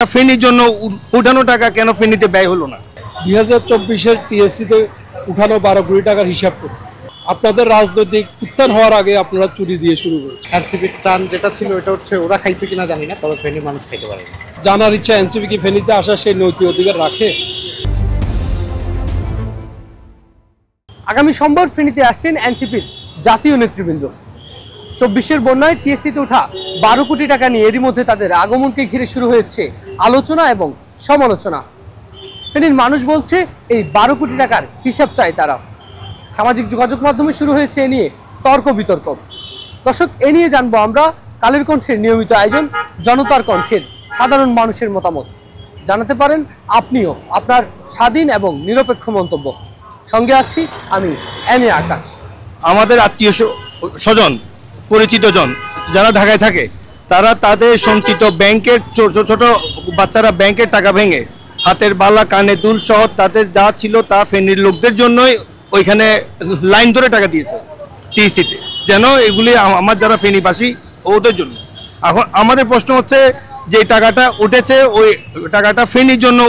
ফেনীর জন্য উঠানো টাকা কেন ফেনীতে ব্যয় হলো না? 2024-এর টিএসসিতে উঠানো 12 কোটি টাকার হিসাব করুন। আপনাদের রাজনৈতিক উত্থান হওয়ার আগে আপনারা চুরি দিয়ে শুরু করেছেন। এনসিপির টান যেটা ছিল এটা হচ্ছে ওরা খাইছে কিনা জানি না, তবে ফেনীর মানুষ খাইতে পারে না। জানার ইচ্ছা এনসিপি কি ফেনীতে আসার সেই নৈতিক অধিকার রাখে? আগামী সোমবার ফেনীতে আসছেন এনসিপির জাতীয় নেতৃবৃন্দ। 24-এর বন্যায় টিএসসিতে ওঠা 12 কোটি টাকা নিয়ে এরই মধ্যে তাদের আগমনকে ঘিরে শুরু হয়েছে আলোচনা এবং সমালোচনা। ফেনীর মানুষ বলছে এই 12 কোটি টাকার হিসাব চায় তারা। সামাজিক যোগাযোগ মাধ্যমে শুরু হয়েছে এ নিয়ে তর্ক বিতর্ক। দর্শক, এ নিয়ে জানবো আমরা কালের কণ্ঠের নিয়মিত আয়োজন জনতার কণ্ঠের সাধারণ মানুষের মতামত। জানাতে পারেন আপনিও আপনার স্বাধীন এবং নিরপেক্ষ মন্তব্য। সঙ্গে আছি আমি এমএ আকাশ। আমাদের আত্মীয় স্বজন পরিচিত জন যারা ঢাকায় থাকে তারা তাদের সঞ্চিত ব্যাংকের ছোট ছোট বাচ্চারা ব্যাংকের টাকা ভেঙে হাতের বালা কানে দুল সহ তাদের যা ছিল তা ফেনীর লোকদের জন্যই ওইখানে লাইন ধরে টাকা দিয়েছে টিসিতে, যেন এগুলি আমার যারা ফেনীবাসী ওদের জন্য। এখন আমাদের প্রশ্ন হচ্ছে যে টাকাটা উঠেছে ওই টাকাটা ফেনীর জন্য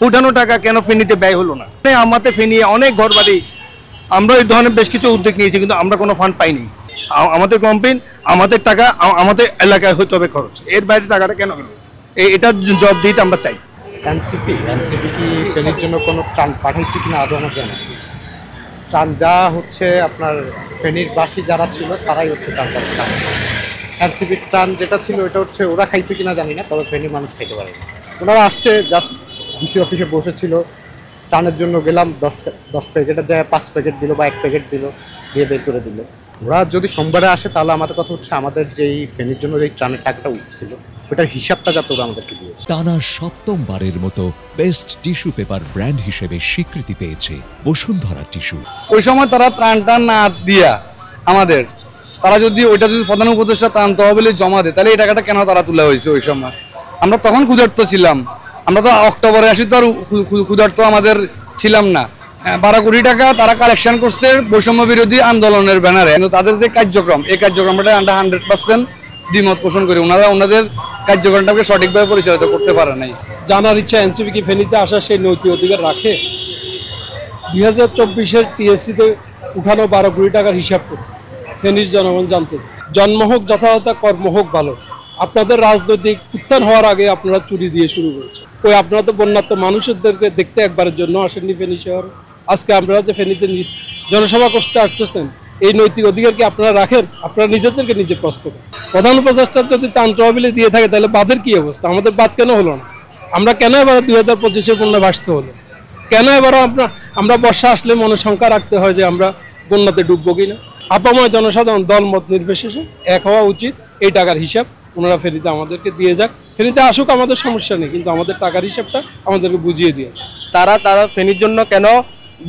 উঠানো টাকা কেন ফেনীতে ব্যয় হলো না? আমাদের ফেনী অনেক ঘরবাড়ি, আমরা এই ধরনের বেশ কিছু উদ্যোগ নিয়েছি কিন্তু আমরা কোনো ফান্ড পাইনি। আমাদের কমপ্লেন আমাদের টাকা আমাদের এলাকায় হইতে হবে খরচ, এর বাইরে টাকাটা কেন গেল এটার জবাব দিতে আমরা চাই। এনসিপি কি ফেনীর জন্য কোনো ত্রাণ পাঠাইছে কিনা আদৌ আমার জানা নেই। ত্রাণ যা হচ্ছে আপনার ফেনীর বাসী যারা ছিল তারাই হচ্ছে ত্রাণটা। এনসিপির ত্রাণ যেটা ছিল এটা হচ্ছে ওরা খাইছে কিনা জানি না, তবে ফেনীর মানুষ খাইতে পারে না। ওনারা আসছে জাস্ট ডিসি অফিসে বসেছিল, ত্রাণের জন্য গেলাম, 10 প্যাকেটের জায়গায় 5 প্যাকেট দিল বা 1 প্যাকেট দিল, দিয়ে বের করে দিল। ওরা যদি সোমবারে আসে তাহলে আমাদের কথা হচ্ছে আমাদের যেই ফেনীর জন্য যেই ত্রাণের টাকাটা উঠছিল ওটার হিসাবটা যাতে ওরা আমাদেরকে দিয়ে। টানা সপ্তমবারের মতো বেস্ট টিস্যু পেপার ব্র্যান্ড হিসেবে স্বীকৃতি পেয়েছে বসুন্ধরা টিস্যু। ওই সময় তারা ত্রাণটা না দিয়া আমাদের, তারা যদি ওইটা যদি প্রধান উপদেষ্টা ত্রাণ তহবিলে জমা দেয় তাহলে এই টাকাটা কেন তারা তোলা হয়েছে? ওই সময় আমরা তখন ক্ষুধার্ত ছিলাম, আমরা তো অক্টোবরে আসি তো আর ক্ষুধার্ত আমাদের ছিলাম না। 12 কোটি টাকা তারা কালেকশন করছে বৈষম্য বিরোধী আন্দোলনের ব্যানারে, কিন্তু তাদের যে কার্যক্রম এই কার্যক্রমটা আমরা 100% দ্বিমত পোষণ করি। ওনাদের কার্যক্রমটাকে সঠিকভাবে পরিচালিত করতে পারে নাই। জানার ইচ্ছা এনসিপি কি ফেনীতে আসার সেই নৈতিক অধিকার রাখে? 2024-এর টিএসসিতে উঠানো 12 কোটি টাকার হিসাব করুন। ফেনীর জনগণ জানতে চায়। জন্ম হোক যথাযথ, কর্ম হোক ভালো। আপনাদের রাজনৈতিক উত্থান হওয়ার আগে আপনারা চুরি দিয়ে শুরু করেছেন। ওই আপনারা তো বন্যার্ত মানুষদেরকে দেখতে একবারের জন্য আসেননি ফেনী শহরে। আজকে আপনারা যে ফেনীতে জনসভা করতে আসছেন, এই নৈতিক অধিকার কি আপনারা রাখেন? আপনারা নিজেদেরকে নিজে প্রশ্ন করেন। প্রধান উপদেষ্টার যদি ত্রাণ তহবিলে দিয়ে থাকে তাহলে বাঁধের কি অবস্থা? আমাদের বাদ কেন হলো না? আমরা কেন এবার 2025-এর বন্যা ভাসতে হলো? কেন এবারও আমরা বর্ষা আসলে মনে শঙ্কা রাখতে হয় যে আমরা বন্যাতে ডুববো কিনা? আপাময় জনসাধারণ দলমত নির্বিশেষে এক হওয়া উচিত। এই টাকার হিসাব ওনারা ফেনীতে আমাদেরকে দিয়ে যাক। ফেনীতে আসুক, আমাদের সমস্যা নেই, কিন্তু আমাদের টাকার হিসাবটা আমাদেরকে বুঝিয়ে দিয়ে। তারা ফেনীর জন্য কেন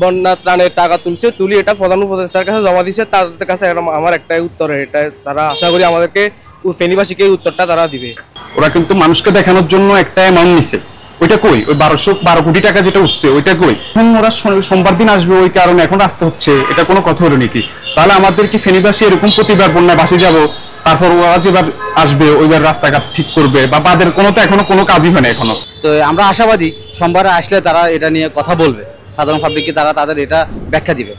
বন্যা ত্রাণের টাকা তুলি এটা প্রধান উপদেষ্টার কাছে জমা দিচ্ছে। তাদের কাছে আমার একটাই উত্তর, এটা তারা আশা করি আমাদেরকে ফেনীবাসীকে উত্তরটা তারা দিবে। ওরা কিন্তু মানুষকে দেখানোর জন্য একটা অ্যামাউন্ট নিছে, ওইটা কই? ওই 12 কোটি টাকা যেটা উঠছে ওইটা কই? এখন ওরা সোমবার দিন আসবে, ওই কারণে এখন আসতে হচ্ছে, এটা কোনো কথা হলো নাকি? তাহলে আমাদের কি ফেনীবাসী এরকম প্রতিবার বন্যায় বাসে যাবো, তারপর ওরা যেবার আসবে ওইবার রাস্তাঘাট ঠিক করবে, বা তাদের কোনো তো এখনো কোনো কাজই হয় না এখনো। তো আমরা আশাবাদী সোমবারে আসলে তারা এটা নিয়ে কথা বলবে, সাধারণ পাবলিককে তারা তাদের এটা ব্যাখ্যা দিবে।